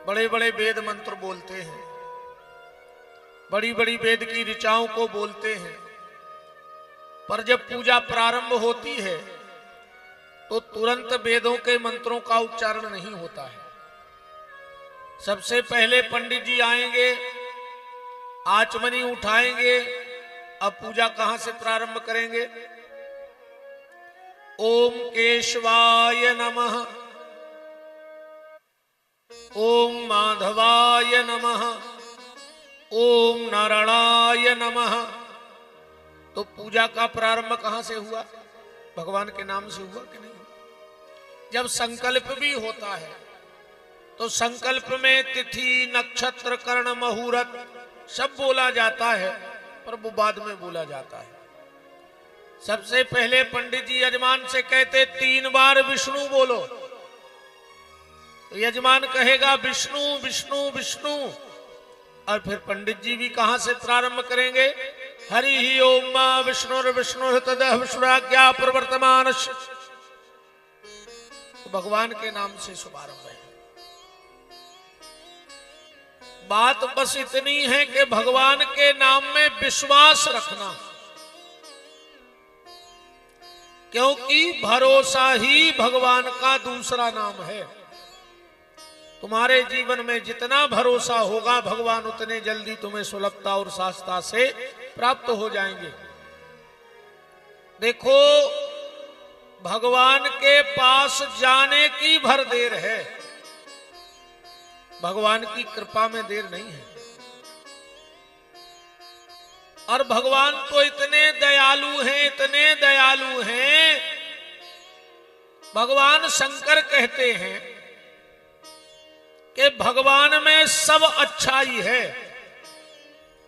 बड़े बड़े वेद मंत्र बोलते हैं, बड़ी बड़ी वेद की ऋचाओं को बोलते हैं, पर जब पूजा प्रारंभ होती है तो तुरंत वेदों के मंत्रों का उच्चारण नहीं होता है। सबसे पहले पंडित जी आएंगे, आचमनी उठाएंगे। अब पूजा कहां से प्रारंभ करेंगे? ओम केशवाय नमः, ओम माधवाय नमः, ओम नारायणाय नमः। तो पूजा का प्रारंभ कहां से हुआ? भगवान के नाम से हुआ कि नहीं? जब संकल्प भी होता है तो संकल्प में तिथि, नक्षत्र, कर्ण, मुहूर्त सब बोला जाता है, पर वो बाद में बोला जाता है। सबसे पहले पंडित जी यजमान से कहते 3 बार विष्णु बोलो, तो यजमान कहेगा विष्णु विष्णु विष्णु, और फिर पंडित जी भी कहां से प्रारंभ करेंगे? हरि ही ओम मा विष्णुर विष्णु तदः विष्णुराज्ञा प्रवर्तमान। भगवान के नाम से शुभारंभ है। बात बस इतनी है कि भगवान के नाम में विश्वास रखना, क्योंकि भरोसा ही भगवान का दूसरा नाम है। तुम्हारे जीवन में जितना भरोसा होगा, भगवान उतने जल्दी तुम्हें सुलभता और सहजता से प्राप्त हो जाएंगे। देखो, भगवान के पास जाने की भर देर है, भगवान की कृपा में देर नहीं है। और भगवान तो इतने दयालु हैं, इतने दयालु हैं, भगवान शंकर कहते हैं कि भगवान में सब अच्छाई है,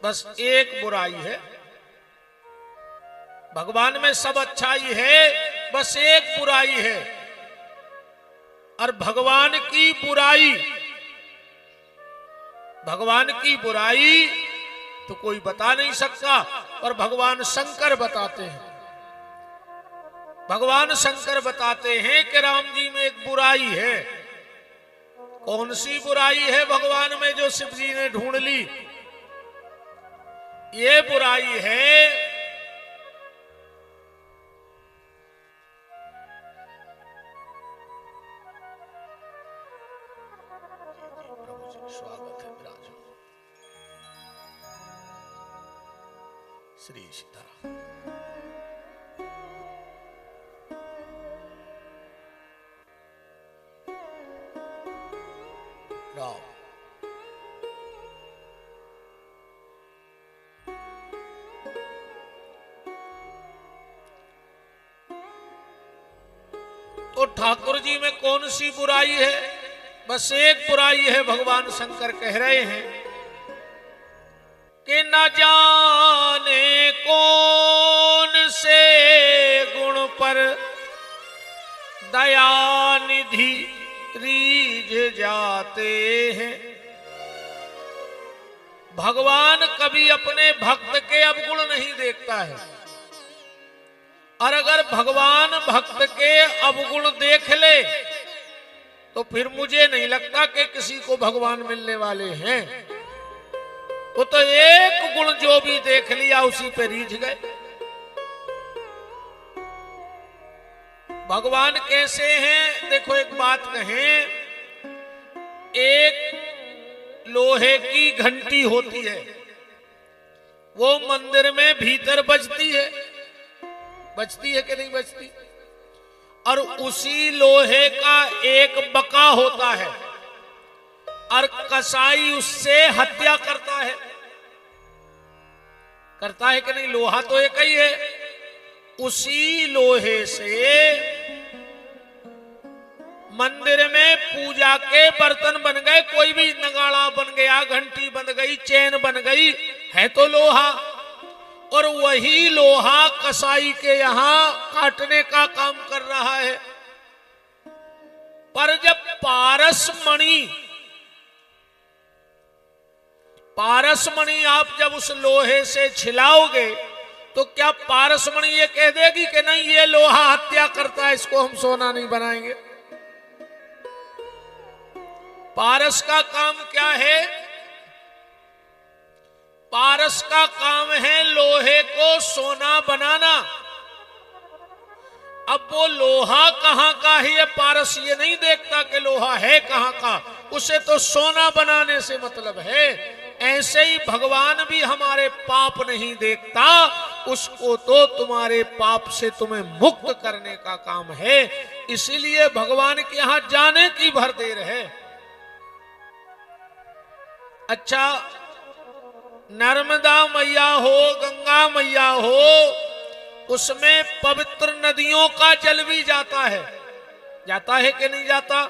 बस एक बुराई है। भगवान में सब अच्छाई है, बस एक बुराई है। और भगवान की बुराई तो कोई बता नहीं सकता, और भगवान शंकर बताते हैं। भगवान शंकर बताते हैं कि राम जी में एक बुराई है। कौन सी बुराई है भगवान में जो शिव जी ने ढूंढ ली? ये बुराई है स्वागत है विराज श्री सीताराम। राम तो ठाकुर जी में कौन सी बुराई है? बस एक बुराई है। भगवान शंकर कह रहे हैं कि न जाने कौन से गुण पर दयानिधि रीझ जाते हैं। भगवान कभी अपने भक्त के अवगुण नहीं देखता है, और अगर भगवान भक्त के अवगुण देख ले तो फिर मुझे नहीं लगता कि किसी को भगवान मिलने वाले हैं। वो तो एक गुण जो भी देख लिया उसी पे रीझ गए। भगवान कैसे हैं? देखो, एक बात कहें, एक लोहे की घंटी होती है, वो मंदिर में भीतर बजती है कि नहीं बजती? और उसी लोहे का एक बका होता है, और कसाई उससे हत्या करता है कि नहीं? लोहा तो एक ही है। उसी लोहे से मंदिर में पूजा के बर्तन बन गए, कोई भी नगाड़ा बन गया, घंटी बन गई, चैन बन गई, है तो लोहा। और वही लोहा कसाई के यहां काटने का काम कर रहा है। पर जब पारसमणि आप जब उस लोहे से छिलाओगे, तो क्या पारसमणि ये कह देगी कि नहीं, ये लोहा हत्या करता है, इसको हम सोना नहीं बनाएंगे? पारस का काम क्या है? पारस का काम है लोहे को सोना बनाना। अब वो लोहा कहां का है, ये पारस ये नहीं देखता कि लोहा है कहां का, उसे तो सोना बनाने से मतलब है। ऐसे ही भगवान भी हमारे पाप नहीं देखता, उसको तो तुम्हारे पाप से तुम्हें मुक्त करने का काम है। इसीलिए भगवान के यहां जाने की भर देर है। अच्छा, नर्मदा मैया हो, गंगा मैया हो, उसमें पवित्र नदियों का जल भी जाता है कि नहीं जाता?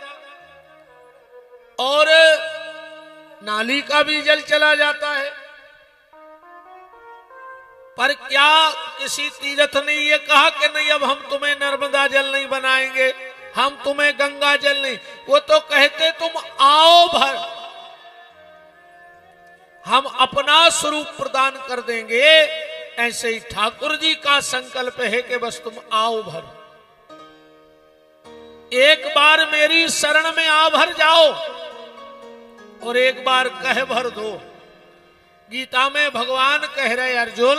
और नाली का भी जल चला जाता है। पर क्या किसी तीर्थ ने ये कहा कि नहीं अब हम तुम्हें नर्मदा जल नहीं बनाएंगे, हम तुम्हें गंगा जल नहीं? वो तो कहते तुम आओ भर, हम अपना स्वरूप प्रदान कर देंगे। ऐसे ही ठाकुर जी का संकल्प है कि बस तुम आओ भर, एक बार मेरी शरण में आ भर जाओ और एक बार कह भर दो। गीता में भगवान कह रहे अर्जुन,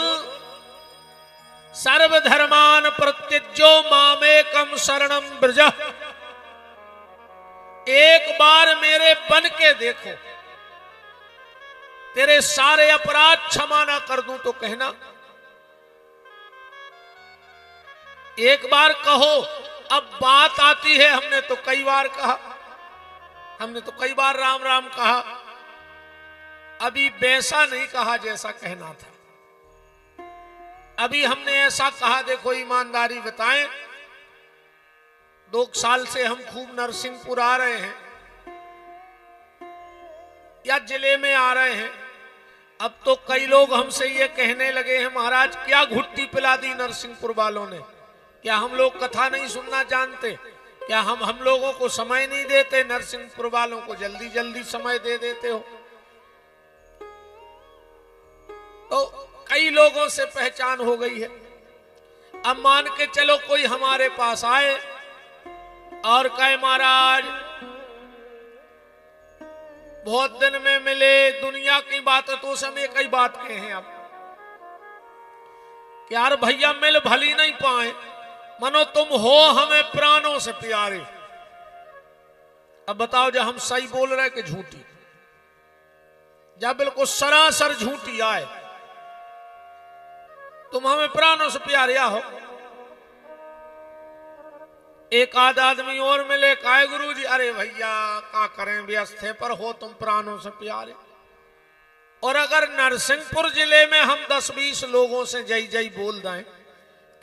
सर्वधर्मान प्रत्यज्यो मामेकम शरणम ब्रज। एक बार मेरे बन के देखो, तेरे सारे अपराध क्षमा ना कर दूं तो कहना। एक बार कहो। अब बात आती है, हमने तो कई बार कहा, हमने तो कई बार राम राम कहा, अभी वैसा नहीं कहा जैसा कहना था। अभी हमने ऐसा कहा, देखो ईमानदारी बताएं, 2 साल से हम खूब नरसिंहपुर आ रहे हैं या जिले में आ रहे हैं। अब तो कई लोग हमसे ये कहने लगे हैं, महाराज क्या घुट्टी पिला दी नरसिंहपुर वालों ने, क्या हम लोग कथा नहीं सुनना जानते, क्या हम लोगों को समय नहीं देते, नरसिंहपुर वालों को जल्दी जल्दी समय दे देते हो। तो कई लोगों से पहचान हो गई है। अब मान के चलो कोई हमारे पास आए और कहे महाराज बहुत दिन में मिले, दुनिया की बात है तो समय कई बात कहे हैं आप, यार भैया मिल भली नहीं पाए, मनो तुम हो हमें प्राणों से प्यारे। अब बताओ जब हम सही बोल रहे कि झूठी? जब बिल्कुल सरासर झूठी आए, तुम हमें प्राणों से प्यारे हो। एक आध आदमी और मिले, काय गुरु जी, अरे भैया क्या करें व्यस्त है, पर हो तुम प्राणों से प्यारे। और अगर नरसिंहपुर जिले में हम 10-20 लोगों से जय जय बोल दें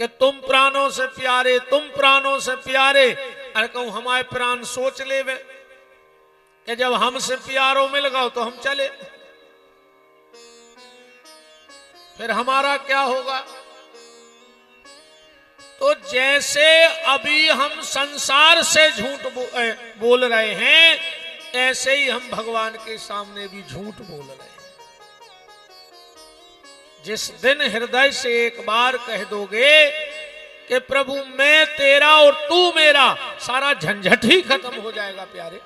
कि तुम प्राणों से प्यारे, तुम प्राणों से प्यारे, अरे कहूं हमारे प्राण सोच ले वे कि जब हमसे प्यारो मिल गए तो हम चले, फिर हमारा क्या होगा? तो जैसे अभी हम संसार से झूठ बोल रहे हैं, ऐसे ही हम भगवान के सामने भी झूठ बोल रहे हैं। जिस दिन हृदय से एक बार कह दोगे कि प्रभु मैं तेरा और तू मेरा, सारा झंझट ही खत्म हो जाएगा प्यारे।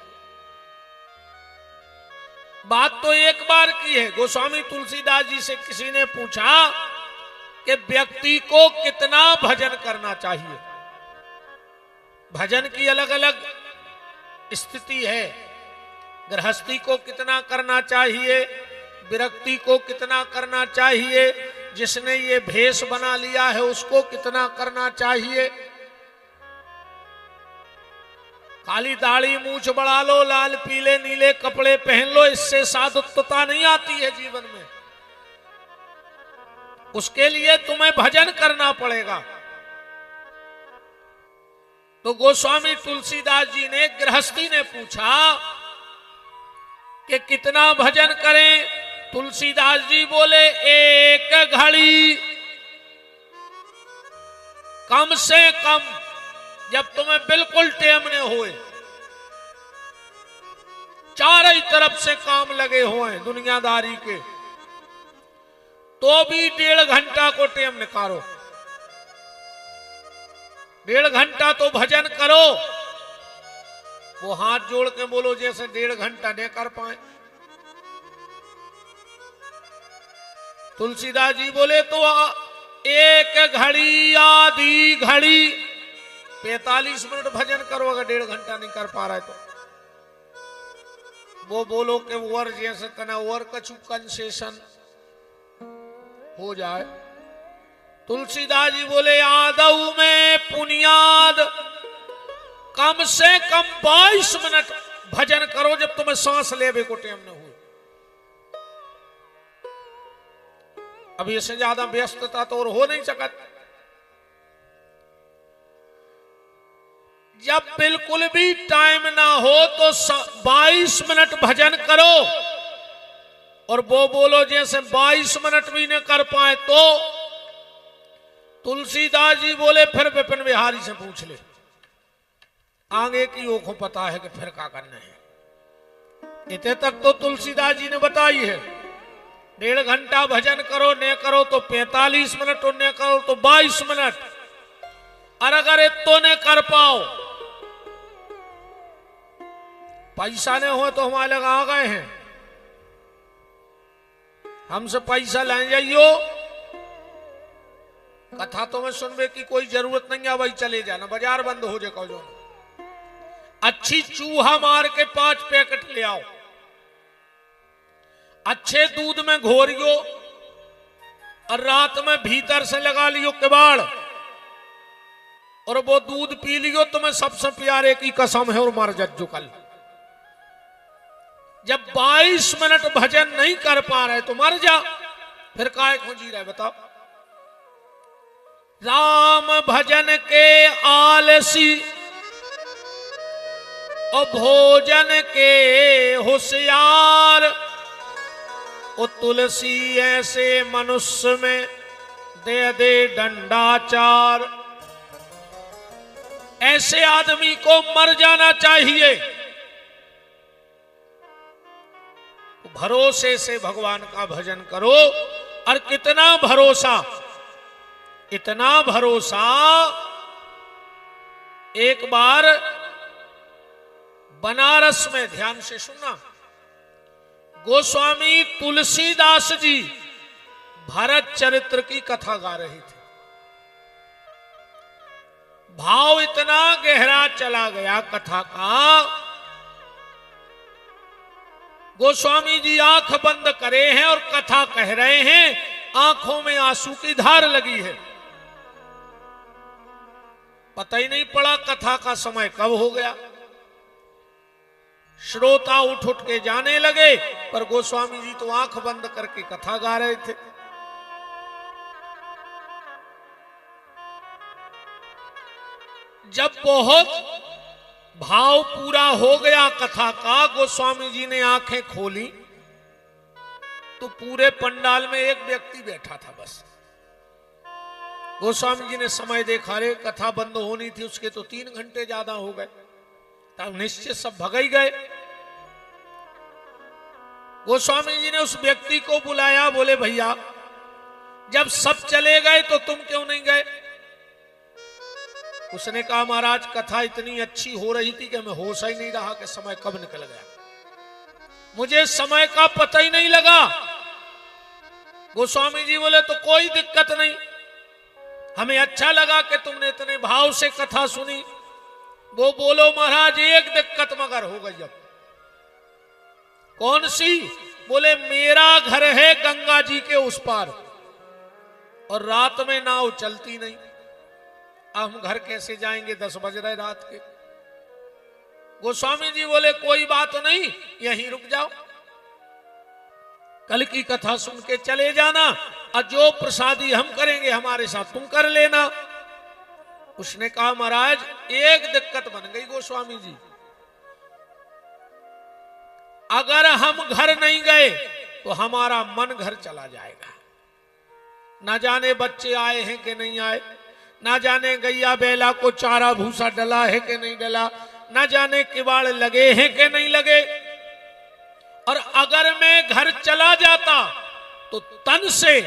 बात तो एक बार की है। गोस्वामी तुलसीदास जी से किसी ने पूछा कि व्यक्ति को कितना भजन करना चाहिए। भजन की अलग अलग स्थिति है। गृहस्थी को कितना करना चाहिए, विरक्ति को कितना करना चाहिए, जिसने ये भेष बना लिया है उसको कितना करना चाहिए। काली दाढ़ी मूछ बढ़ा लो, लाल पीले नीले कपड़े पहन लो, इससे साधुत्वता नहीं आती है जीवन में। उसके लिए तुम्हें भजन करना पड़ेगा। तो गोस्वामी तुलसीदास जी ने, गृहस्थी ने पूछा कि कितना भजन करें। तुलसीदास जी बोले, एक घड़ी कम से कम, जब तुम्हें बिल्कुल टेम न होए, चारों ही तरफ से काम लगे हुए दुनियादारी के, तो भी 1.5 घंटा को टेम निकालो। 1.5 घंटा तो भजन करो। वो हाथ जोड़ के बोलो जैसे 1.5 घंटा नहीं कर पाए। तुलसीदास जी बोले तो एक घड़ी आधी घड़ी 45 मिनट भजन करो, अगर 1.5 घंटा नहीं कर पा रहे तो वो बोलो कि वर जैसे तना वर कछु कंसेशन हो जाए। तुलसीदास जी बोले आदऊ में पुनियाद कम से कम 22 मिनट भजन करो, जब तुम्हें सांस लेवे को टाइम न हो। अब इससे ज्यादा व्यस्तता तो और हो नहीं सकत। जब बिल्कुल भी टाइम ना हो तो 22 मिनट भजन करो, और वो बोलो जैसे 22 मिनट भी न कर पाए तो तुलसीदास जी बोले फिर विपिन बिहारी से पूछ ले, आगे की ओखों पता है कि फिर क्या करना है। इतने तक तो तुलसीदास जी ने बताई है। 1.5 घंटा भजन करो, न करो तो 45 मिनट, और न करो तो 22 मिनट। और अगर इतो ने कर पाओ, पैसा न हो तो हमारे लगा आ गए हैं, हमसे पैसा ले जाइयो, कथा तो मैं सुनवे की कोई जरूरत नहीं है, भाई चले जाना, बाजार बंद हो जाए। जो अच्छी चूहा मार के 5 पैकेट ले आओ, अच्छे दूध में घोरियो, और रात में भीतर से लगा लियो किवाड़, और वो दूध पी लियो, तुम्हें सबसे प्यारे की कसम है, और मर जज्जो कल। जब 22 मिनट भजन नहीं कर पा रहे तो मर जा, फिर काहे को जी रहे बताओ। राम भजन के आलसी और भोजन के होशियार, ओ तुलसी ऐसे मनुष्य में दे दे दंडाचार। ऐसे आदमी को मर जाना चाहिए। भरोसे से भगवान का भजन करो, और कितना भरोसा, इतना भरोसा। एक बार बनारस में, ध्यान से सुनना, गोस्वामी तुलसीदास जी भरत चरित्र की कथा गा रहे थे। भाव इतना गहरा चला गया कथा का, गोस्वामी जी आंख बंद करे हैं और कथा कह रहे हैं, आंखों में आंसू की धार लगी है। पता ही नहीं पड़ा कथा का समय कब हो गया। श्रोता उठ उठ के जाने लगे, पर गोस्वामी जी तो आंख बंद करके कथा गा रहे थे। जब बहुत भाव पूरा हो गया कथा का, गोस्वामी जी ने आंखें खोली तो पूरे पंडाल में एक व्यक्ति बैठा था बस। गोस्वामी जी ने समय देखा, रे कथा बंद होनी थी उसके तो 3 घंटे ज्यादा हो गए, तब निश्चित सब भगाई गए। गोस्वामी जी ने उस व्यक्ति को बुलाया, बोले भैया जब सब चले गए तो तुम क्यों नहीं गए? उसने कहा महाराज कथा इतनी अच्छी हो रही थी कि मैं होश ही नहीं रहा कि समय कब निकल गया, मुझे समय का पता ही नहीं लगा। गोस्वामी जी बोले तो कोई दिक्कत नहीं, हमें अच्छा लगा कि तुमने इतने भाव से कथा सुनी। वो बोलो महाराज एक दिक्कत मगर हो गई। अब कौन सी? बोले मेरा घर है गंगा जी के उस पार, और रात में नाव चलती नहीं, हम घर कैसे जाएंगे? 10 बज रहे रात के। गोस्वामी जी बोले कोई बात नहीं, यहीं रुक जाओ, कल की कथा सुन के चले जाना, और जो प्रसादी हम करेंगे हमारे साथ तुम कर लेना। उसने कहा महाराज एक दिक्कत बन गई गोस्वामी जी, अगर हम घर नहीं गए तो हमारा मन घर चला जाएगा। ना जाने बच्चे आए हैं कि नहीं आए, ना जाने गैया बैला को चारा भूसा डला है कि नहीं डला, ना जाने किवाड़ लगे हैं कि नहीं लगे। और अगर मैं घर चला जाता तो तन से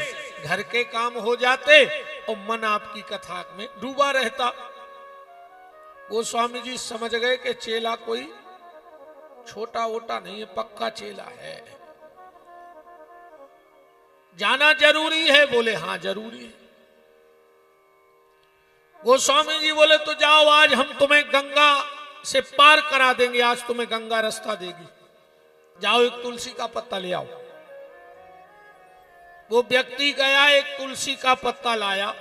घर के काम हो जाते और मन आपकी कथा में डूबा रहता। गोस्वामी जी समझ गए कि चेला कोई छोटा वोटा नहीं है, पक्का चेला है। जाना जरूरी है? बोले हाँ जरूरी है। गोस्वामी जी बोले तो जाओ, आज हम तुम्हें गंगा से पार करा देंगे, आज तुम्हें गंगा रास्ता देगी। जाओ एक तुलसी का पत्ता ले आओ। वो व्यक्ति गया, एक तुलसी का पत्ता लाया।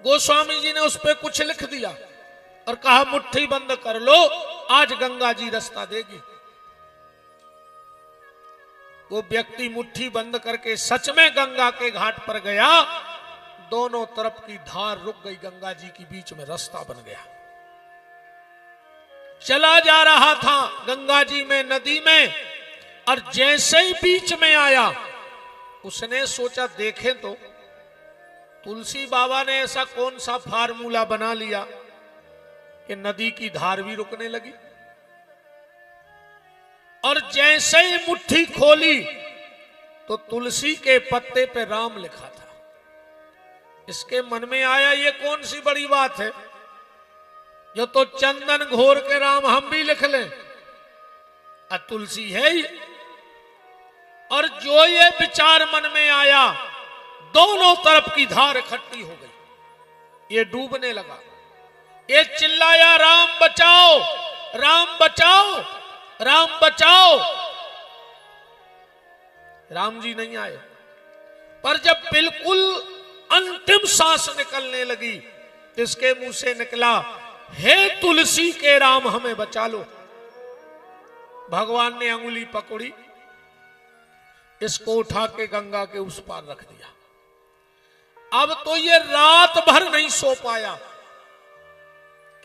गोस्वामी जी ने उस पर कुछ लिख दिया और कहा मुट्ठी बंद कर लो, आज गंगा जी रास्ता देगी। वो व्यक्ति मुट्ठी बंद करके सच में गंगा के घाट पर गया। दोनों तरफ की धार रुक गई, गंगा जी की बीच में रास्ता बन गया। चला जा रहा था गंगा जी में, नदी में, और जैसे ही बीच में आया उसने सोचा देखें तो तुलसी बाबा ने ऐसा कौन सा फार्मूला बना लिया कि नदी की धार भी रुकने लगी। और जैसे ही मुट्ठी खोली तो तुलसी के पत्ते पे राम लिखा था। इसके मन में आया ये कौन सी बड़ी बात है, जो तो चंदन घोर के राम हम भी लिख लें, तुलसी है ही। और जो ये विचार मन में आया, दोनों तरफ की धार इकट्ठी हो गई। ये डूबने लगा। ये चिल्लाया राम बचाओ, राम बचाओ, राम बचाओ। राम जी नहीं आए। पर जब बिल्कुल अंतिम सांस निकलने लगी तो इसके मुंह से निकला, हे तुलसी के राम हमें बचा लो। भगवान ने अंगुली पकड़ी, इसको उठा के गंगा के उस पार रख दिया। अब तो ये रात भर नहीं सो पाया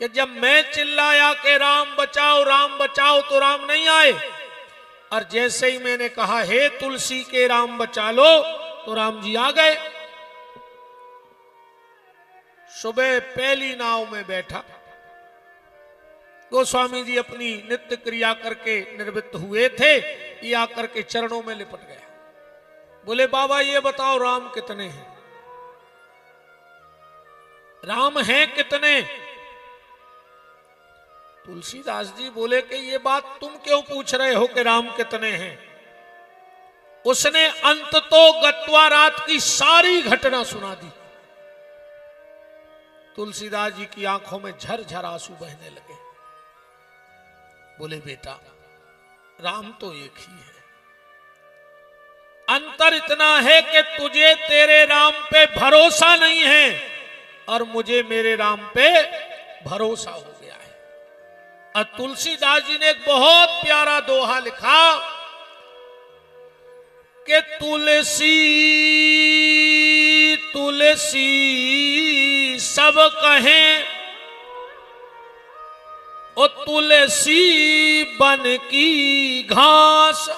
कि जब मैं चिल्लाया कि राम बचाओ तो राम नहीं आए, और जैसे ही मैंने कहा हे तुलसी के राम बचा लो तो राम जी आ गए। सुबह पहली नाव में बैठा, गोस्वामी जी अपनी नित्य क्रिया करके निवृत्त हुए थे। ये आकर के चरणों में लिपट गया। बोले बाबा ये बताओ राम कितने हैं, राम हैं कितने? तुलसीदास जी बोले कि ये बात तुम क्यों पूछ रहे हो कि राम कितने हैं? उसने अंत तो गत्वा रात की सारी घटना सुना दी। तुलसीदास जी की आंखों में झरझर आंसू बहने लगे। बोले बेटा राम तो एक ही है, अंतर इतना है कि तुझे तेरे राम पे भरोसा नहीं है और मुझे मेरे राम पे भरोसा हो गया है। और तुलसीदास जी ने एक बहुत प्यारा दोहा लिखा कि तुलसी तुलसी सब कहें, ओ तुलसी बन की घास,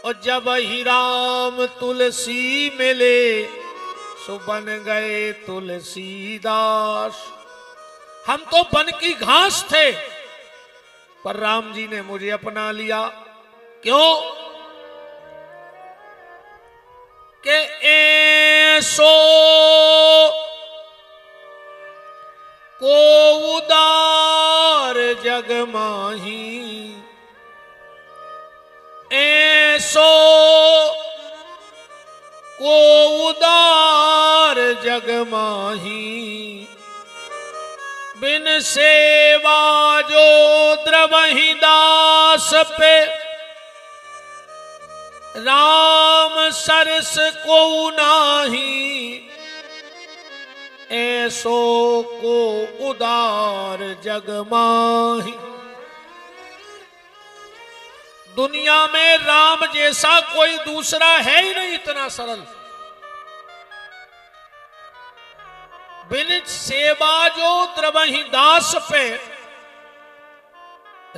और जब ही राम तुलसी मिले सो बन गए तुलसीदास। हम तो बन की घास थे, पर राम जी ने मुझे अपना लिया। क्यों? के ऐसो को उदार जग माही, ऐसो को उदार जग माही, बिन सेवा जो द्रवहि दास पे, राम सरस को नाही, ऐसो को उदार जग माही। दुनिया में राम जैसा कोई दूसरा है ही नहीं, इतना सरल। बिन सेवा जो द्रवहि दास पे,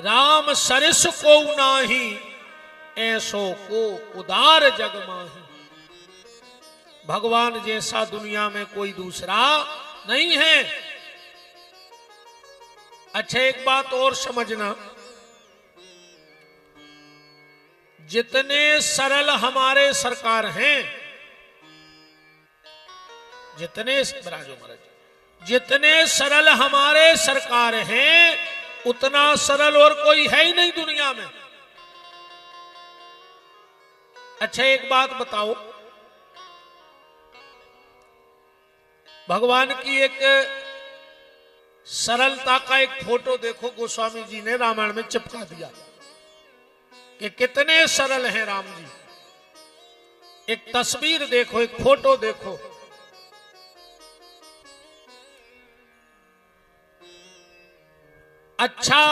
राम सरस को नाही, ऐसो को उदार जग माही। भगवान जैसा दुनिया में कोई दूसरा नहीं है। अच्छा एक बात और समझना, जितने सरल हमारे सरकार हैं, जितने सरल हमारे सरकार हैं, उतना सरल और कोई है ही नहीं दुनिया में। अच्छा एक बात बताओ, भगवान की एक सरलता का एक फोटो देखो, गोस्वामी जी ने रामायण में चिपका दिया कि कितने सरल हैं राम जी। एक तस्वीर देखो, एक फोटो देखो, अच्छा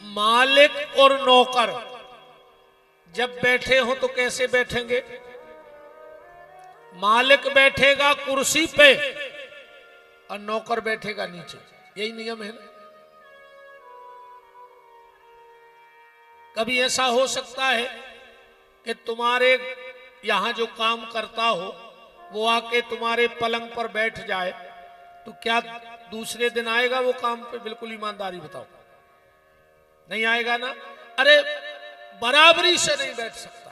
मालिक और नौकर जब बैठे हो तो कैसे बैठेंगे? मालिक बैठेगा कुर्सी पे और नौकर बैठेगा नीचे, यही नियम है ना। कभी ऐसा हो सकता है कि तुम्हारे यहां जो काम करता हो वो आके तुम्हारे पलंग पर बैठ जाए, तो क्या दूसरे दिन आएगा वो काम पे? बिल्कुल ईमानदारी बताओ, नहीं आएगा ना। अरे बराबरी से नहीं बैठ सकता।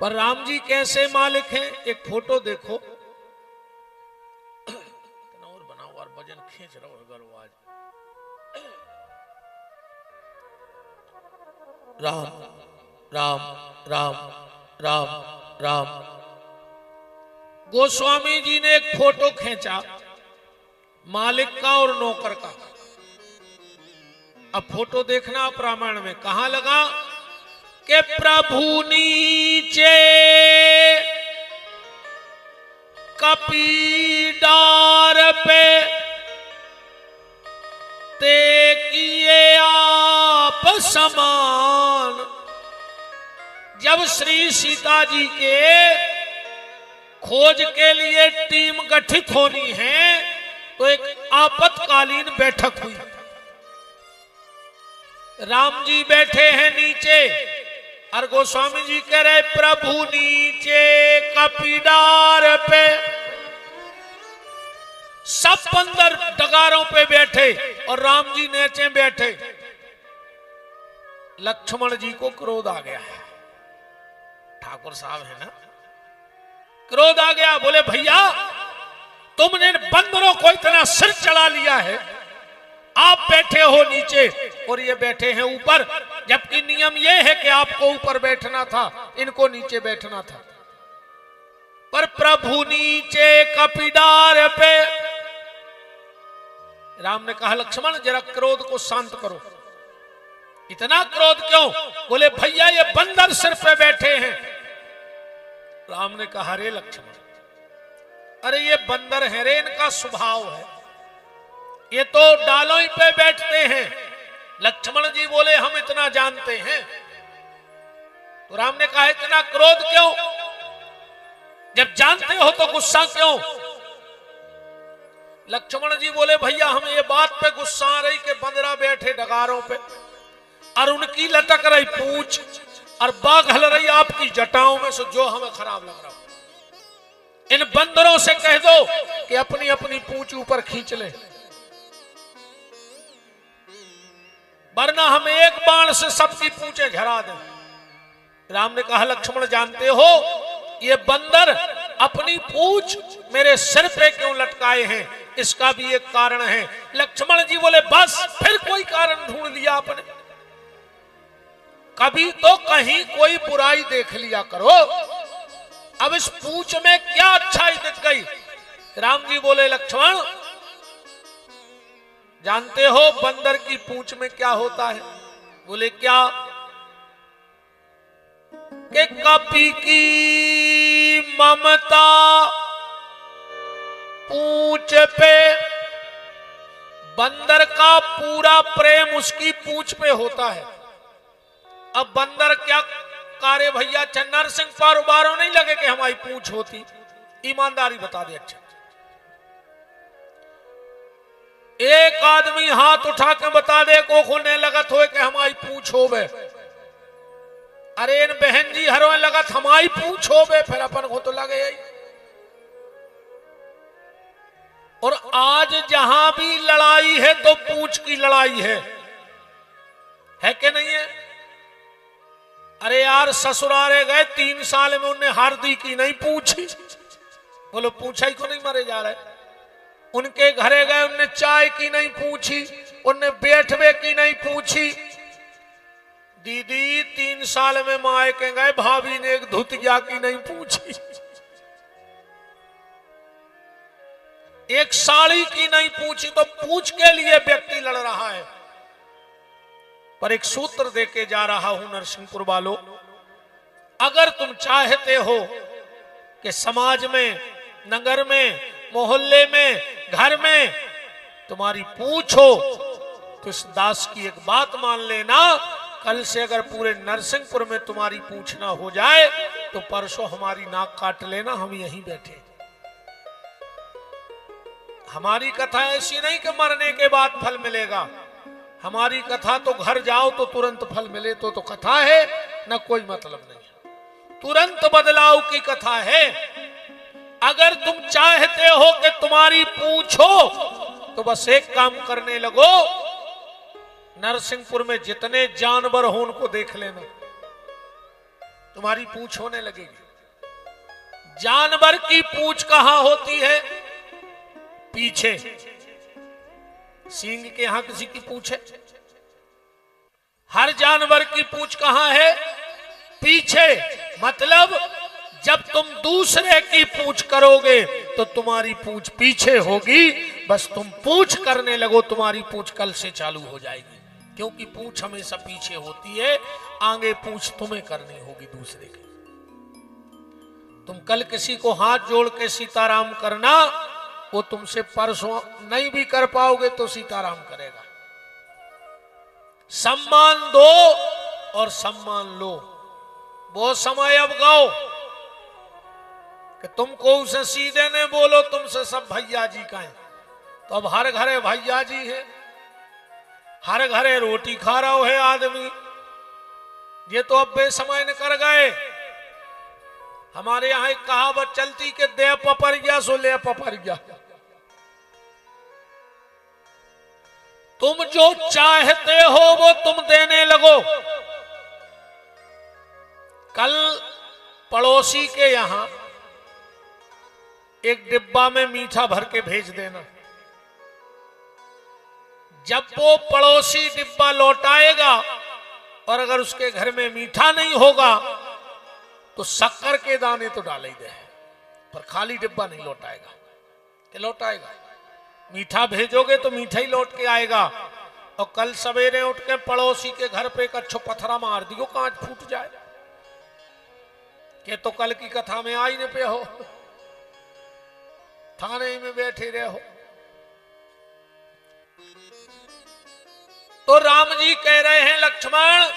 पर राम जी कैसे मालिक हैं, एक फोटो देखो। और बनाओ और भजन खींच रहा हो आज। राम राम राम राम राम। गोस्वामी जी ने एक फोटो खींचा मालिक का और नौकर का। अब फोटो देखना आप रामायण में कहां लगा कि प्रभु नीचे कपीडार पे ते किए आप समान। जब श्री सीता जी के खोज के लिए टीम गठित होनी है तो एक आपातकालीन बैठक हुई। राम जी बैठे हैं नीचे और गोस्वामी जी कह रहे प्रभु नीचे कपीडार पे। सब बंदर डगारों पे बैठे और राम जी नीचे बैठे। लक्ष्मण जी को क्रोध आ गया है, ठाकुर साहब है ना, क्रोध आ गया। बोले भैया तुमने बंदरों को इतना सिर चढ़ा लिया है, आप बैठे हो नीचे और ये बैठे हैं ऊपर, जबकि नियम ये है कि आपको ऊपर बैठना था, इनको नीचे बैठना था। पर प्रभु नीचे कपीडार पे। राम ने कहा लक्ष्मण जरा क्रोध को शांत करो, इतना क्रोध क्यों? बोले भैया ये बंदर सिर पे बैठे हैं। राम ने कहा रे लक्ष्मण, अरे ये बंदर है रे, इनका स्वभाव है, ये तो डालों ही पे बैठते हैं। लक्ष्मण जी बोले हम इतना जानते हैं। तो राम ने कहा इतना क्रोध क्यों? जब जानते हो तो गुस्सा क्यों? लक्ष्मण जी बोले भैया हम ये बात पे गुस्सा आ रही कि बंदरा बैठे डगारों पे और उनकी लटक रही पूंछ और बाघ हल रही आपकी जटाओं में से, जो हमें खराब लग रहा। इन बंदरों से कह दो कि अपनी अपनी पूंछ ऊपर खींच ले, वरना हम एक बाण से सबकी पूंछें झरा दें। राम ने कहा लक्ष्मण जानते हो ये बंदर अपनी पूंछ मेरे सिर पे क्यों लटकाए हैं, इसका भी एक कारण है। लक्ष्मण जी बोले बस फिर कोई कारण ढूंढ लिया आपने, कभी तो कहीं कोई बुराई देख लिया करो, अब इस पूंछ में क्या अच्छाई दिख गई? राम जी बोले लक्ष्मण जानते हो बंदर की पूंछ में क्या होता है? बोले क्या? कि कपी की ममता पूंछ पे, बंदर का पूरा प्रेम उसकी पूंछ पे होता है। अब बंदर क्या कार्य भैया, चन्नर सिंह पारोबारों नहीं लगे कि हमारी पूंछ होती, ईमानदारी बता दे। अच्छा एक आदमी हाथ उठा के बता दे को खोलने लगत हो कि हमारी पूंछ हो बे, अरे इन बहन जी हरो लगत हमारी पूंछ हो बे, फिर अपन को तो लगे यही। और आज जहां भी लड़ाई है तो पूंछ की लड़ाई है कि नहीं है? अरे यार ससुरारे गए 3 साल में उन्हें हार दी की नहीं पूछी, बोलो पूछा ही को नहीं मरे जा रहे। उनके घरे गए, उनने चाय की नहीं पूछी, उनने बैठवे की नहीं पूछी। दीदी 3 साल में मायके गए, भाभी ने एक धुतिया की नहीं पूछी, एक साड़ी की नहीं पूछी। तो पूछ के लिए व्यक्ति लड़ रहा है। पर एक सूत्र देके जा रहा हूं नरसिंहपुर वालों, अगर तुम चाहते हो कि समाज में, नगर में, मोहल्ले में, घर में तुम्हारी पूछ हो, तो इस दास की एक बात मान लेना, कल से अगर पूरे नरसिंहपुर में तुम्हारी पूछ ना हो जाए तो परसों हमारी नाक काट लेना, हम यहीं बैठे। हमारी कथा ऐसी नहीं कि मरने के बाद फल मिलेगा। हमारी कथा तो घर जाओ तो तुरंत फल मिले तो कथा है, ना कोई मतलब नहीं। तुरंत बदलाव की कथा है। अगर तुम चाहते हो कि तुम्हारी पूछो तो बस एक काम करने लगो, नरसिंहपुर में जितने जानवर हो उनको देख लेना, तुम्हारी पूछ होने लगेगी। जानवर की पूछ कहां होती है? पीछे। सींग के यहां किसी की पूछ है? हर जानवर की पूछ कहां है? पीछे। मतलब जब तुम दूसरे की पूछ करोगे तो तुम्हारी पूछ पीछे होगी। बस तुम पूछ करने लगो, तुम्हारी पूछ कल से चालू हो जाएगी, क्योंकि पूछ हमेशा पीछे होती है, आगे पूछ तुम्हें करनी होगी दूसरे की। तुम कल किसी को हाथ जोड़ के सीताराम करना, वो तुमसे परसों नहीं भी कर पाओगे तो सीताराम करेगा। सम्मान दो और सम्मान लो। वो समय अब गाओ कि तुमको उसे सीधे ने बोलो, तुमसे सब भैया जी कहें। तो अब हर घरे भैया जी है, हर घरे रोटी खा रहा है आदमी। ये तो अब बेसमय न कर गए। हमारे यहां एक कहावत चलती कि दे पपर गया सो ले पपर गया। तुम जो चाहते हो वो तुम देने लगो। कल पड़ोसी के यहां एक डिब्बा में मीठा भर के भेज देना। जब वो पड़ोसी डिब्बा लौटाएगा और अगर उसके घर में मीठा नहीं होगा तो शक्कर के दाने तो डाल ही दे, पर खाली डिब्बा नहीं लौटाएगा। कि लौटाएगा? मीठा भेजोगे तो मीठा ही लौट के आएगा। और कल सवेरे उठ के पड़ोसी के घर पे एक अच्छो पत्थरा मार दियो, कांच फूट जाए। कि तो कल की कथा में आई न पे हो, थाने में बैठे रहे हो। तो राम जी कह रहे हैं, लक्ष्मण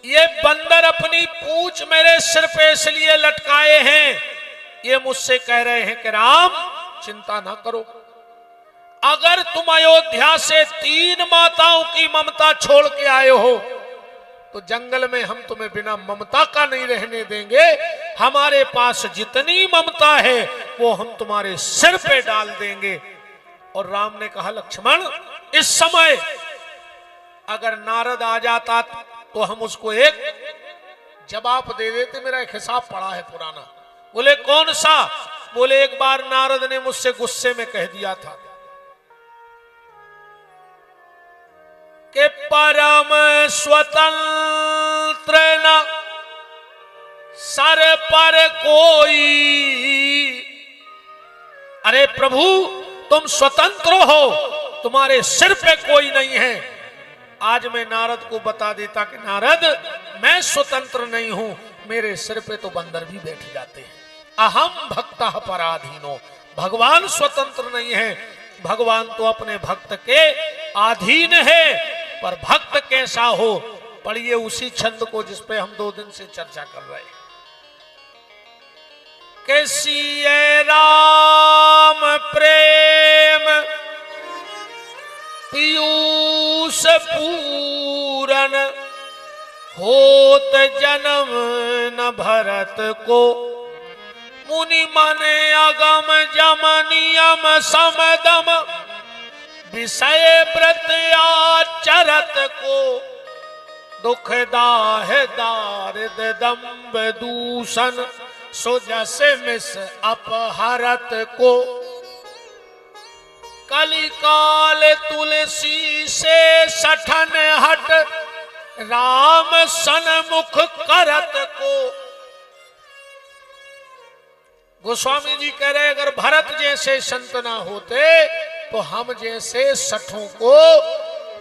ये बंदर अपनी पूंछ मेरे सिर पे इसलिए लटकाए हैं, ये मुझसे कह रहे हैं कि राम चिंता ना करो, अगर तुम अयोध्या से 3 माताओं की ममता छोड़ के आए हो तो जंगल में हम तुम्हें बिना ममता का नहीं रहने देंगे। हमारे पास जितनी ममता है वो हम तुम्हारे सिर पे डाल देंगे। और राम ने कहा, लक्ष्मण इस समय अगर नारद आ जाता तो हम उसको एक जवाब दे देते। मेरा एक हिसाब पड़ा है पुराना। बोले कौन सा? बोले एक बार नारद ने मुझसे गुस्से में कह दिया था कि परम स्वतंत्र न सर पर कोई। अरे प्रभु तुम स्वतंत्र हो, तुम्हारे सिर पे कोई नहीं है। आज मैं नारद को बता देता कि नारद मैं स्वतंत्र नहीं हूं, मेरे सिर पे तो बंदर भी बैठ जाते हैं। अहम भक्तः पराधीनो। भगवान स्वतंत्र नहीं है, भगवान तो अपने भक्त के अधीन है। पर भक्त कैसा हो, पढ़िए उसी छंद को जिस पे हम 2 दिन से चर्चा कर रहे हैं। कैसी राम प्रेम पीयूष पूरन, होत जन्म न भरत को। मुनि मने अगम जम नियम समदम, विषय व्रत आचरत को। दुख दाह दारिद दंभ दूषण, सो जैसे मिस अपहरत को कली काल तुलसी से सठन हट राम सन्मुख करत को। गोस्वामी जी कह रहे अगर भरत जैसे संत ना होते तो हम जैसे सठों को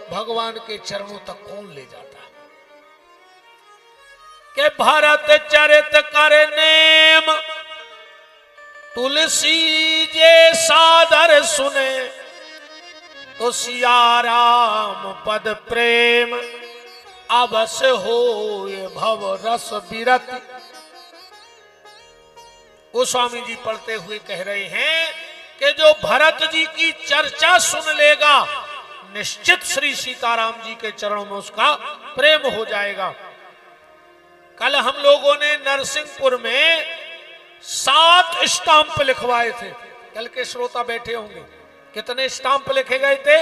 भगवान के चरणों तक कौन ले जाता। के भरत चरित कर नेम तुलसी जे सादर सुने तो सिया राम पद प्रेम अवश्य हो ये भव रस विरत। गोस्वामी जी पढ़ते हुए कह रहे हैं कि जो भरत जी की चर्चा सुन लेगा निश्चित श्री सीताराम जी के चरणों में उसका प्रेम हो जाएगा। कल हम लोगों ने नरसिंहपुर में 7 स्टाम्प लिखवाए थे। कल के श्रोता बैठे होंगे, कितने स्टाम्प लिखे गए थे?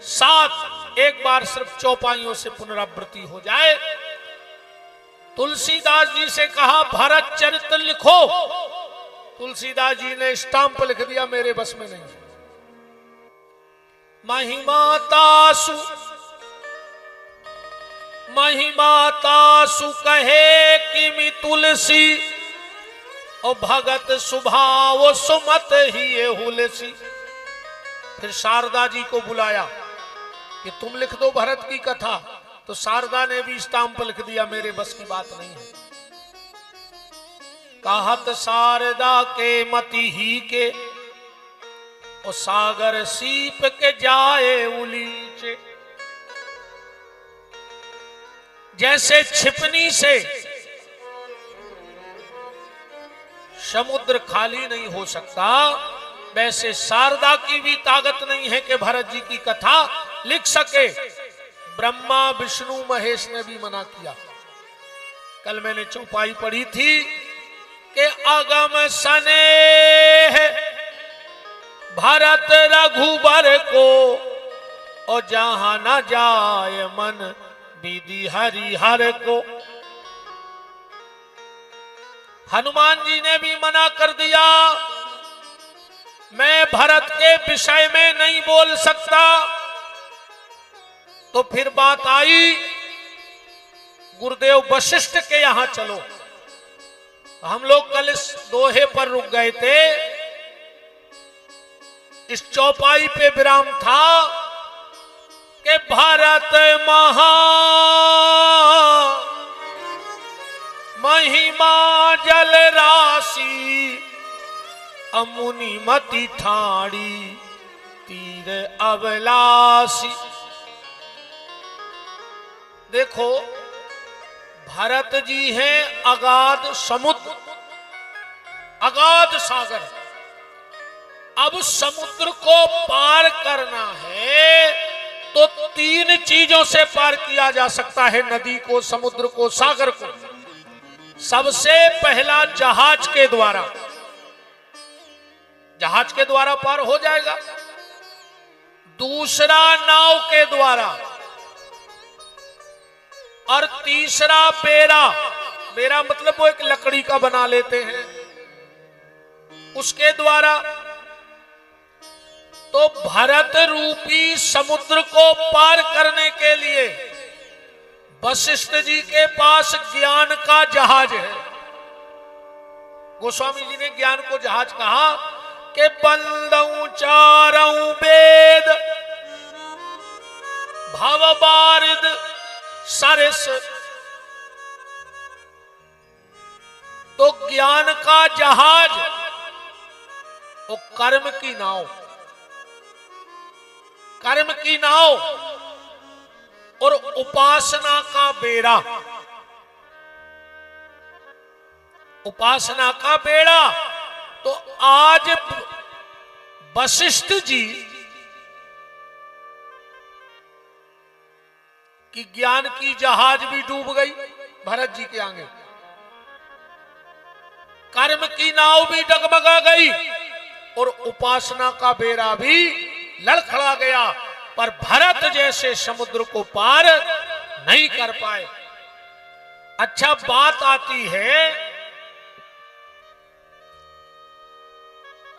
7। एक बार सिर्फ चौपाइयों से पुनरावृत्ति हो जाए। तुलसीदास जी से कहा भरत चरित्र लिखो, तुलसीदास जी ने स्टाम्प लिख दिया, मेरे बस में नहीं। महिमातासु कहे किमि तुलसी और भगत सुभाव सुमत ही ये हुलसी। फिर शारदा जी को बुलाया कि तुम लिख दो भरत की कथा, तो शारदा ने भी स्टाम्प लिख दिया, मेरे बस की बात नहीं है। कहत शारदा के मति ही के और सागर सीप के जाए उलीचे। जैसे छिपनी से समुद्र खाली नहीं हो सकता, वैसे शारदा की भी ताकत नहीं है कि भरत जी की कथा लिख सके। ब्रह्मा विष्णु महेश ने भी मना किया। कल मैंने चौपाई पढ़ी थी कि अगम सनेह भरत रघुबर को और जहां न जाए मन विधि हरिहर को। हनुमान जी ने भी मना कर दिया, मैं भरत के विषय में नहीं बोल सकता। तो फिर बात आई गुरुदेव वशिष्ठ के यहां चलो। हम लोग कल इस दोहे पर रुक गए थे, इस चौपाई पे विराम था कि भरत महा महिमा जल राशि अमुनि मति ठाड़ी तीर अबलासी। देखो भरत जी हैं अगाध समुद्र, अगाध सागर। अब समुद्र को पार करना है तो 3 चीजों से पार किया जा सकता है, नदी को, समुद्र को, सागर को। सबसे पहला जहाज के द्वारा, जहाज के द्वारा पार हो जाएगा। दूसरा नाव के द्वारा, और तीसरा बेड़ा। बेड़ा मतलब वो एक लकड़ी का बना लेते हैं, उसके द्वारा। तो भरत रूपी समुद्र को पार करने के लिए वशिष्ठ जी के पास ज्ञान का जहाज है। गोस्वामी जी ने ज्ञान को जहाज कहा कि बंदऊ चारऊ वेद भव बारिद सरस। तो ज्ञान का जहाज वो कर्म की नाव, कर्म की नाव और उपासना का बेड़ा, उपासना का बेड़ा। तो आज वशिष्ठ जी की ज्ञान की जहाज भी डूब गई भरत जी के आगे, कर्म की नाव भी डगमगा गई और उपासना का बेड़ा भी लड़खड़ा गया, पर भरत जैसे समुद्र को पार नहीं कर पाए। अच्छा बात आती है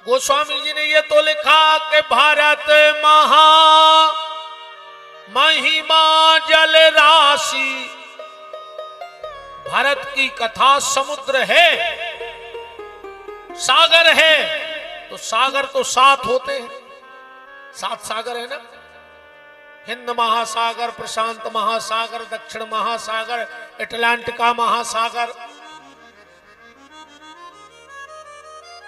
गोस्वामी जी ने ये तो लिखा कि भारत महा महिमा जल राशि, भारत की कथा समुद्र है, सागर है। तो सागर तो 7 होते हैं, 7 सागर है ना, हिंद महासागर, प्रशांत महासागर, दक्षिण महासागर, अटलांटिका महासागर।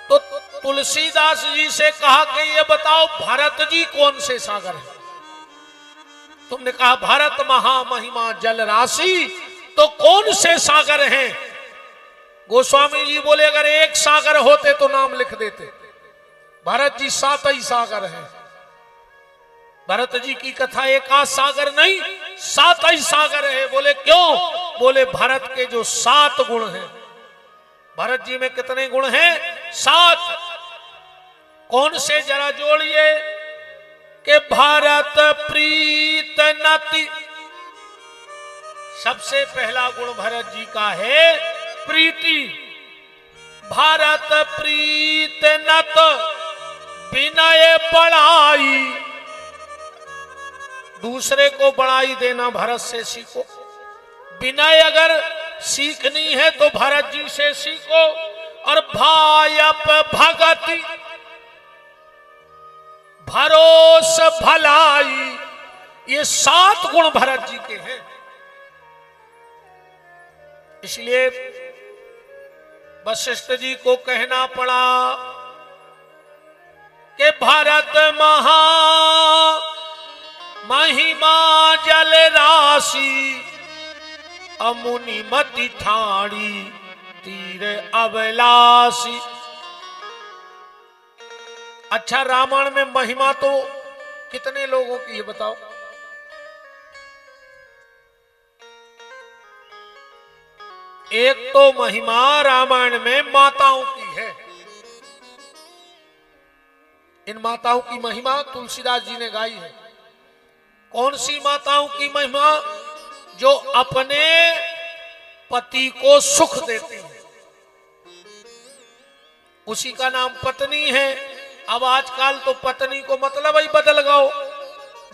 तो तुलसीदास जी से कहा कि ये बताओ भारत जी कौन से सागर है? तुमने कहा भारत महामहिमा जल राशि, तो कौन से सागर हैं? गोस्वामी जी बोले अगर एक सागर होते तो नाम लिख देते। भारत जी 7 ही सागर हैं। भरत जी की कथा एक आध सागर नहीं, 7 ही सागर है। बोले क्यों? बोले भारत के जो 7 गुण हैं। भरत जी में कितने गुण हैं? 7। कौन से जरा जोड़िए कि भारत प्रीत नति, सबसे पहला गुण भरत जी का है प्रीति। भारत प्रीत नत विनय बड़ाई, दूसरे को बड़ाई देना भरत से सीखो। विनय अगर सीखनी है तो भरत जी से सीखो। और भायप भगति भरोस भलाई, ये 7 गुण भरत जी के हैं। इसलिए वशिष्ठ जी को कहना पड़ा कि भारत महा महिमा जल राशि, अमुनि मति ठाड़ी तीर अभिलाषी। अच्छा, रामायण में महिमा तो कितने लोगों की है बताओ? एक तो महिमा रामायण में माताओं की है। इन माताओं की महिमा तुलसीदास जी ने गाई है। कौन सी माताओं की महिमा? जो अपने पति को सुख देती है, उसी का नाम पत्नी है। अब आजकल तो पत्नी को मतलब ही बदल गओ,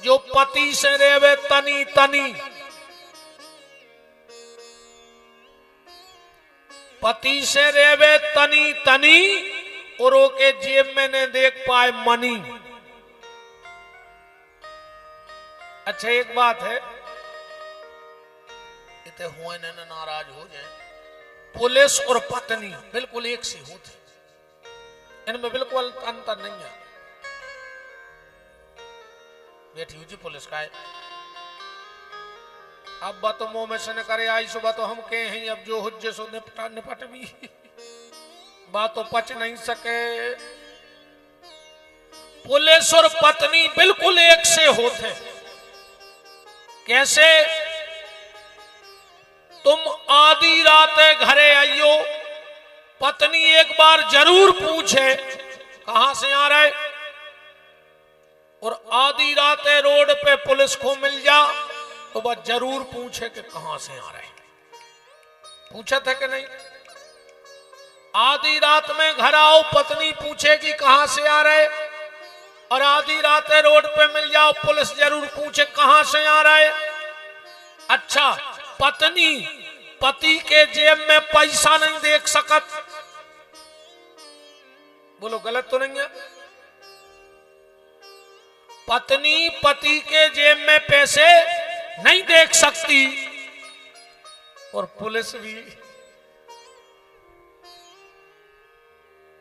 जो पति से रेवे तनी तनी, पति से रेवे तनी तनी, और के जेब में ने देख पाए मनी। अच्छा, एक बात है, इतने हुए न नाराज हो जाए, पुलिस और पत्नी बिल्कुल एक सी होती, इनमें बिल्कुल अंतर नहीं है। बैठी हुई जी पुलिस का है, अब बात तो मुंह में से न करे आई सुबह तो हम कहे हैं, अब जो हुज्जे सो निपट भी बात तो पच नहीं सके। पुलिस और पत्नी बिल्कुल एक से होते। कैसे? तुम आधी रात घरे आइयो, पत्नी एक बार जरूर पूछे कहां से आ रहे, और आधी रात रोड पे पुलिस को मिल जा तो वह जरूर पूछे कि कहां से आ रहे। पूछा था कि नहीं? आधी रात में घर आओ, पत्नी पूछे कि कहां से आ रहे, और आधी रात रोड पे मिल जाओ, पुलिस जरूर पूछे कहां से आ रहे। अच्छा, पत्नी पति के जेब में पैसा नहीं देख सकत, बोलो गलत तो नहीं है? पत्नी पति के जेब में पैसे नहीं देख सकती, और पुलिस भी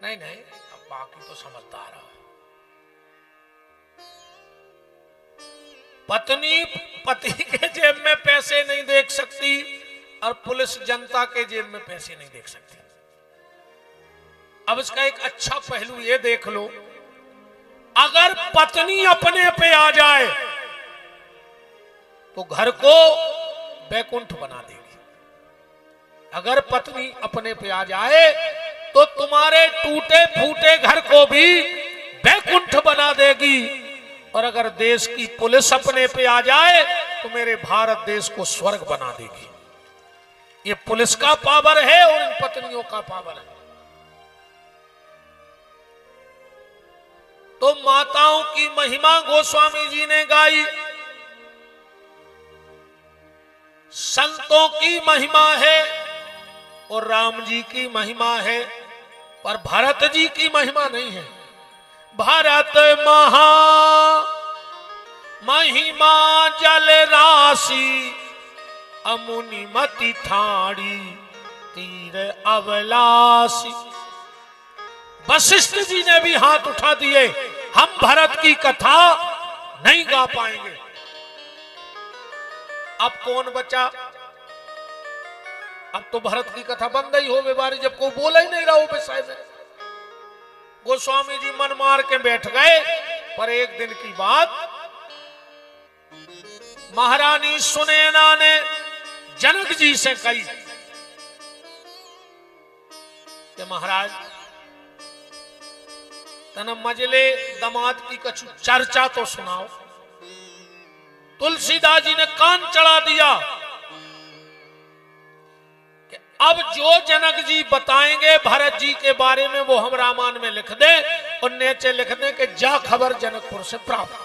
नहीं। अब बाकी तो समझदार है। पत्नी पति के जेब में पैसे नहीं देख सकती, और पुलिस जनता के जेब में पैसे नहीं देख सकती। अब इसका एक अच्छा पहलू ये देख लो, अगर पत्नी अपने पे आ जाए तो घर को बैकुंठ बना देगी। अगर पत्नी अपने पे आ जाए तो तुम्हारे टूटे फूटे घर को भी बैकुंठ बना देगी। और अगर देश की पुलिस अपने पे आ जाए तो मेरे भारत देश को स्वर्ग बना देगी। ये पुलिस का पावर है और इन पत्नियों का पावर है। तो माताओं की महिमा गोस्वामी जी ने गाई, संतों की महिमा है और राम जी की महिमा है, पर भरत जी की महिमा नहीं है। भरत महा महिमा जल राशि, अमुनि मति ठाड़ी तीर अवलासी। वशिष्ठ जी ने भी हाथ उठा दिए, हम भरत की कथा नहीं गा पाएंगे। अब कौन बचा? अब तो भरत की कथा बंद ही हो बारी, जब कोई बोला ही नहीं रहा हो विषय में। गोस्वामी जी मन मार के बैठ गए, पर एक दिन की बात, महारानी सुनैना ने जनक जी से कही कि महाराज तना मजले दमाद की कछु चर्चा तो सुनाओ। तुलसीदास जी ने कान चढ़ा दिया कि अब जो जनक जी बताएंगे भरत जी के बारे में वो हम रामायण में लिख दे और नीचे लिख दे कि जा खबर जनकपुर से प्राप्त।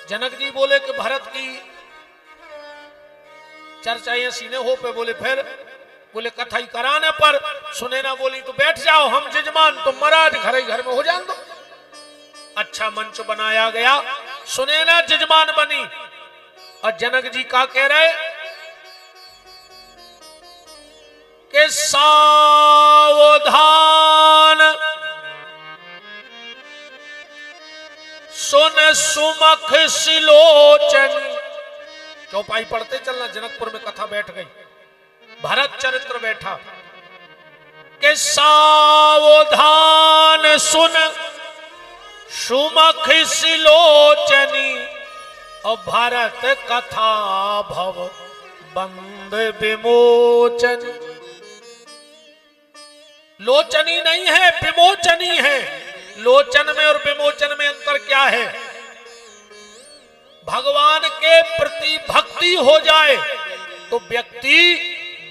जनक जी बोले कि भरत की चर्चा ये सीने हो पे, बोले फिर? बोले कथा ही कराने पर। सुनैना बोली तो बैठ जाओ, हम जजमान, तो महाराज घर ही घर में हो जान दो। अच्छा मंच बनाया गया, सुनैना जजमान बनी और जनक जी का कह रहे कि सावधान सुन सुमख सिलोचन। चौपाई पढ़ते चलना, जनकपुर में कथा बैठ गई, भरत चरित्र बैठा कि सावधान सुन सुमख सिलोचनी और भरत कथा भव बंद विमोचन। लोचनी नहीं है, विमोचनी है। लोचन में और विमोचन में अंतर क्या है? भगवान के प्रति भक्ति हो जाए तो व्यक्ति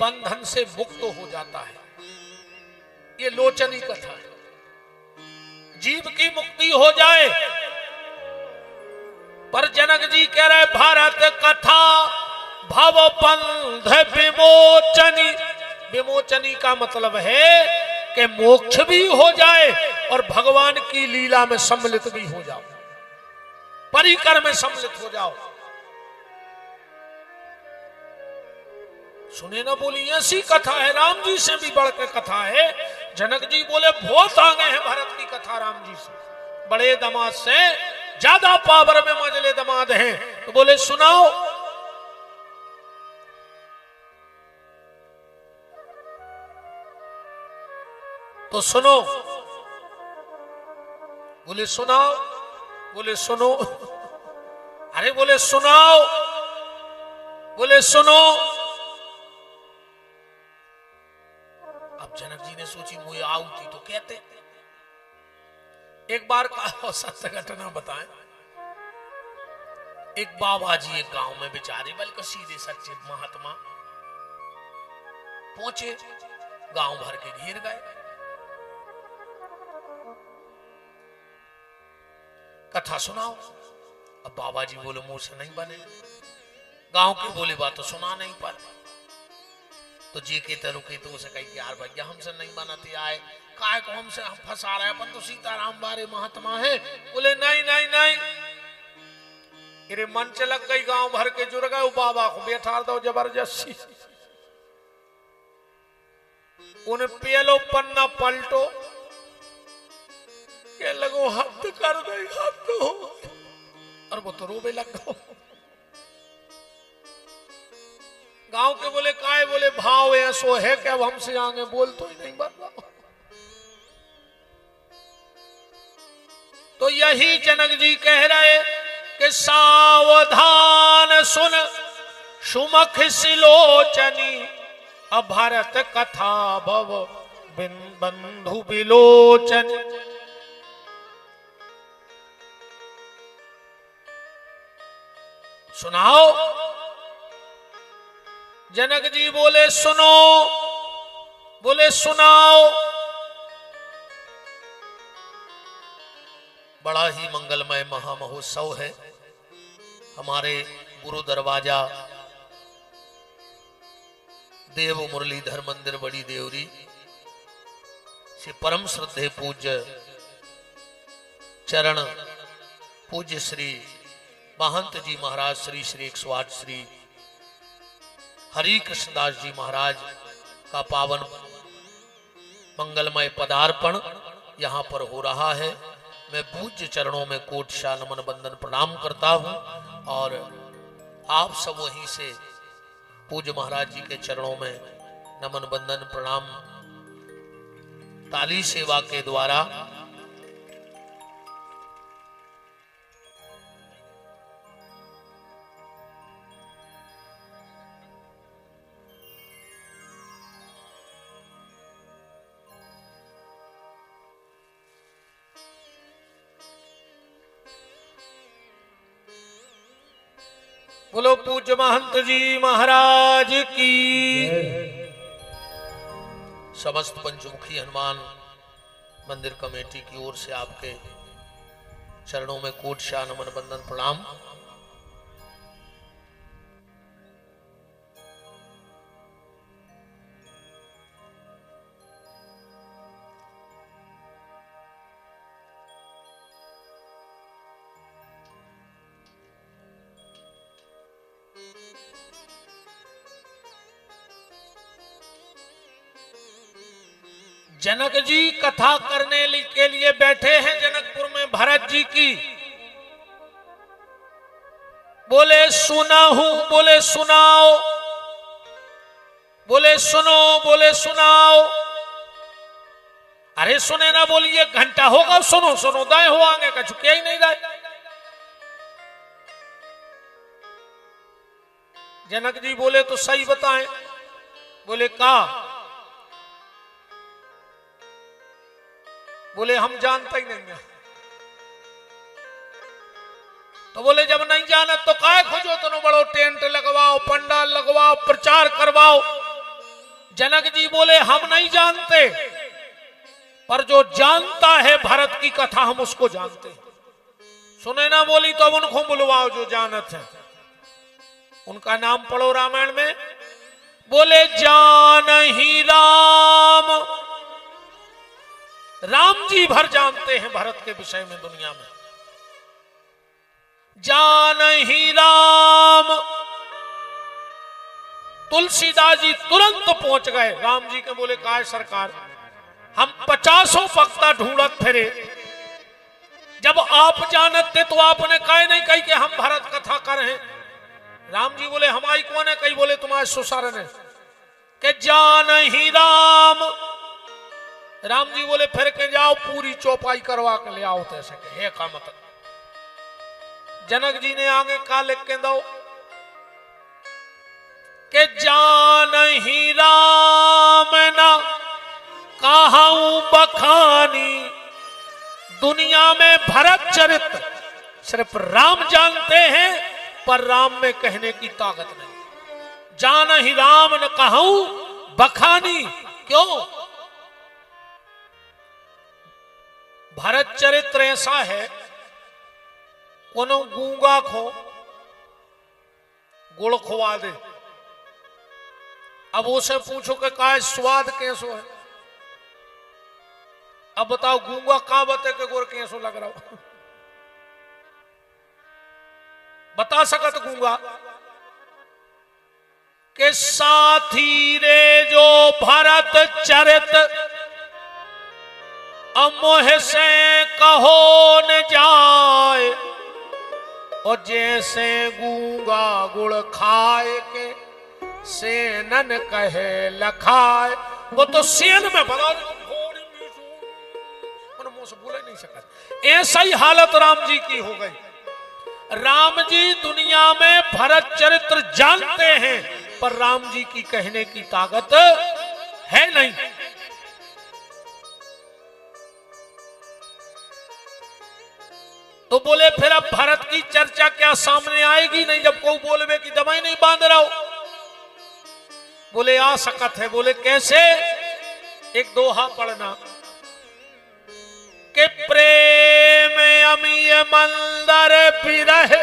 बंधन से मुक्त हो जाता है, ये लोचनी कथा है। जीव की मुक्ति हो जाए, पर जनक जी कह रहे भारत कथा भव बंध विमोचनी। विमोचनी का मतलब है कि मोक्ष भी हो जाए और भगवान की लीला में सम्मिलित भी हो जाओ, परिकर में सम्मिलित हो जाओ। सुनैना बोली ऐसी कथा है, राम जी से भी बढ़ के कथा है। जनक जी बोले बहुत आगे है भरत की कथा राम जी से, बड़े दामाद से ज्यादा पावर में मजले दामाद हैं। तो बोले सुनाओ। तो सुनो। बोले सुनाओ। बोले सुनो। अरे बोले सुनाओ। बोले सुनो। अब जनक जी ने सोची मुझे आऊ थी तो कहते। एक बार का सत्य घटना बताएं। एक बाबा जी एक गांव में बेचारे बल्कि सीधे सच्चे महात्मा पहुंचे, गांव भर के घेर गए। कथा सुनाओ। अब बाबा जी बोले मुंह से नहीं बने, गांव के बोले बात तो सुना नहीं पाए। तो जी के रुके तो उसे कही यार भैया हमसे नहीं बनाते आए, काय को हमसे हम फंसा रहे, अपन तो सीताराम बारे महात्मा है। बोले नहीं नहीं नहीं, मेरे मन से लग गई, गांव भर के जुड़ गए, बाबा को बैठा दो जबरदस्ती। उन्हें पेलो पन्ना पलटो के लगो हद कर दे, हद हो, और वो तो रोबे लग गो। गांव के बोले काय? बोले भाव ऐसो है कि अब हमसे आगे बोल तो ही नहीं बन रहा। तो यही जनक जी कह रहे कि सावधान सुन सुमख सिलोचनी, अब भरत कथा भव बंधु विलोचन। सुनाओ। जनक जी बोले सुनो। बोले सुनाओ। बड़ा ही मंगलमय महामहोत्सव है। हमारे गुरु दरवाजा देव मुरलीधर मंदिर बड़ी देवरी से परम श्रद्धेय पूज्य चरण पूज्य श्री महंत जी महाराज श्री श्री 108 श्री हरि कृष्णदास जी महाराज का पावन मंगलमय पदार्पण यहाँ पर हो रहा है। मैं पूज्य चरणों में कोटशा नमन बंदन प्रणाम करता हूँ और आप सब वहीं से पूज्य महाराज जी के चरणों में नमन बंदन प्रणाम ताली सेवा के द्वारा बोलो पूज्य महंत जी महाराज की। समस्त पंचमुखी हनुमान मंदिर कमेटी की ओर से आपके चरणों में कोटशा नमन बंदन प्रणाम। जनक जी कथा करने के लिए बैठे हैं जनकपुर में भरत जी की। बोले सुना हूं, बोले सुनाओ, बोले सुनो, बोले सुनाओ। अरे सुने ना बोलिए, घंटा होगा सुनो सुनो दाए हो आगे का चुके ही नहीं दाए। जनक जी बोले तो सही बताएं। बोले का? बोले हम जानते ही नहीं है। तो बोले जब नहीं जाना तो काय खोजो, तो बड़ो टेंट लगवाओ, पंडाल लगवाओ, प्रचार करवाओ। जनक जी बोले हम नहीं जानते, पर जो जानता है भरत की कथा हम उसको जानते हैं। सुने ना बोली तो अब उनको बुलवाओ जो जानत है, उनका नाम पढ़ो रामायण में। बोले जान ही राम, राम जी भर जानते हैं भरत के विषय में दुनिया में। जान ही राम, तुलसीदास जी तुरंत पहुंच गए राम जी के। बोले काय सरकार, हम 50 वक्ता ढूंढत फिरे, जब आप जानत थे तो आपने कहे नहीं कही कि हम भरत कथा कर हैं। राम जी बोले हमारी कौन है कही? बोले तुम्हारे सुसर ने के जान ही राम। राम जी बोले फिर के जाओ पूरी चौपाई करवा के ले आओ। तैसे के का मतलब। जनक जी ने आगे का लिख के दो के जान ही राम ना कहूं बखानी। दुनिया में भरत चरित्र सिर्फ राम जानते हैं, पर राम में कहने की ताकत नहीं। जान ही राम न कहूं बखानी। क्यों? भरत चरित्र ऐसा है, कोनो गूंगा खो गुड़ खुआ दे, अब उसे पूछो कि का स्वाद कैसो है। अब बताओ गूंगा कहां बते के गुड़ कैसो लग रहा हो? बता सकत गूंगा के साथी रे जो भरत चरित अमोह से कहो न जाए। और जैसे गूंगा गुड़ खाए के सेनन कहे लखाए। वो तो सेन में भगा मुंह से बोले नहीं सकता। ऐसा ही हालत राम जी की हो गई। राम जी दुनिया में भरत चरित्र जानते हैं, पर राम जी की कहने की ताकत है नहीं। तो बोले फिर अब भरत की चर्चा क्या सामने आएगी नहीं, जब कोई बोलवे कि दवाई नहीं बांध रहा हो। बोले आ सकत है। बोले कैसे? एक दोहा पढ़ना। कि प्रेम अमीय मंदर विरह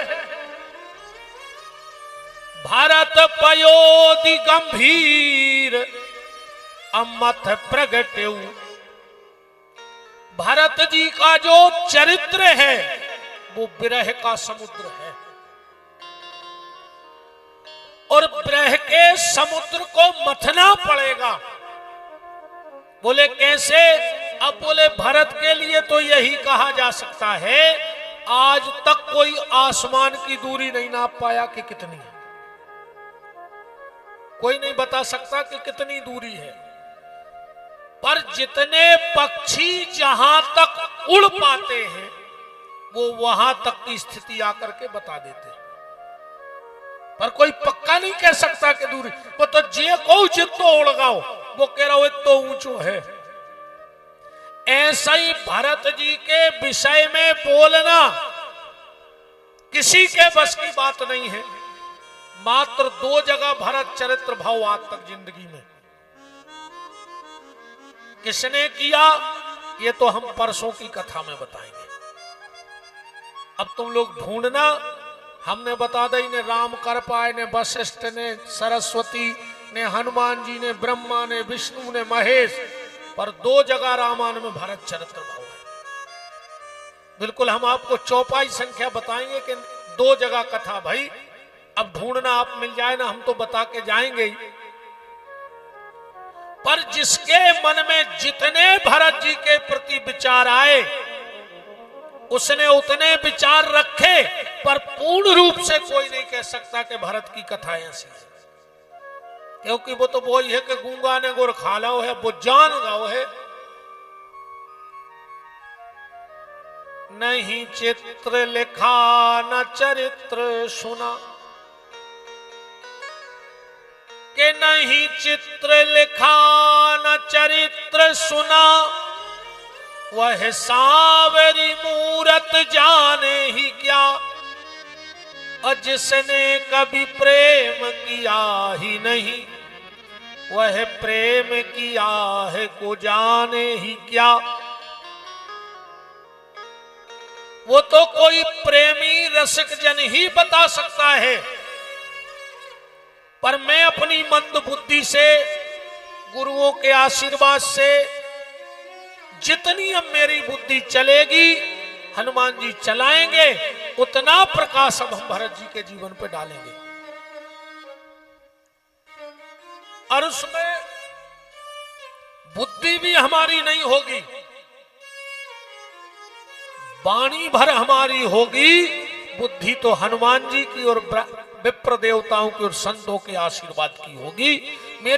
भारत पयोधि गंभीर अमथ प्रगट्यु। भारत जी का जो चरित्र है वो विरह का समुद्र है और विरह के समुद्र को मथना पड़ेगा। बोले कैसे? अब बोले भारत के लिए तो यही कहा जा सकता है, आज तक कोई आसमान की दूरी नहीं नाप पाया कि कितनी है। कोई नहीं बता सकता कि कितनी दूरी है, पर जितने पक्षी जहां तक उड़ पाते हैं वो वहां तक की स्थिति आकर के बता देते हैं, पर कोई पक्का नहीं कह सकता कि दूरी। वो तो जे को जितो उड़गाओ वो कह रहा हो तो ऊंचो है। ऐसा ही भरत जी के विषय में बोलना किसी के बस की बात नहीं है। मात्र 2 जगह भरत चरित्र भाव आज तक जिंदगी में किसने किया, ये तो हम परसों की कथा में बताएंगे। अब तुम लोग ढूंढना, हमने बता दी ने राम कर पाए ने वशिष्ठ ने सरस्वती ने हनुमान जी ने ब्रह्मा ने विष्णु ने महेश, पर 2 जगह रामायण में भरत चरित्र भाव है। बिल्कुल हम आपको चौपाई संख्या बताएंगे कि 2 जगह कथा भाई। अब ढूंढना आप मिल जाए ना, हम तो बता के जाएंगे ही, पर जिसके मन में जितने भरत जी के प्रति विचार आए उसने उतने विचार रखे, पर पूर्ण रूप से कोई नहीं कह सकता कि भरत की कथा ऐसी है, क्योंकि वो तो वही है कि गूंगा ने गुर खाला है, वो जान गाओ है। नहीं चित्र लिखा न चरित्र सुना, कि नहीं चित्र लिखा न चरित्र सुना, वह सांवरी मूरत जाने ही क्या, और जिसने कभी प्रेम किया ही नहीं, वह प्रेम किया है को जाने ही क्या। वो तो कोई प्रेमी रसिक जन ही बता सकता है, पर मैं अपनी मंद बुद्धि से गुरुओं के आशीर्वाद से जितनी अब मेरी बुद्धि चलेगी, हनुमान जी चलाएंगे, उतना प्रकाश अब हम भरत जी के जीवन पे डालेंगे। और उसमें बुद्धि भी हमारी नहीं होगी, वाणी भर हमारी होगी, बुद्धि तो हनुमान जी की और विप्र देवताओं की और संतों के आशीर्वाद की होगी। मेरी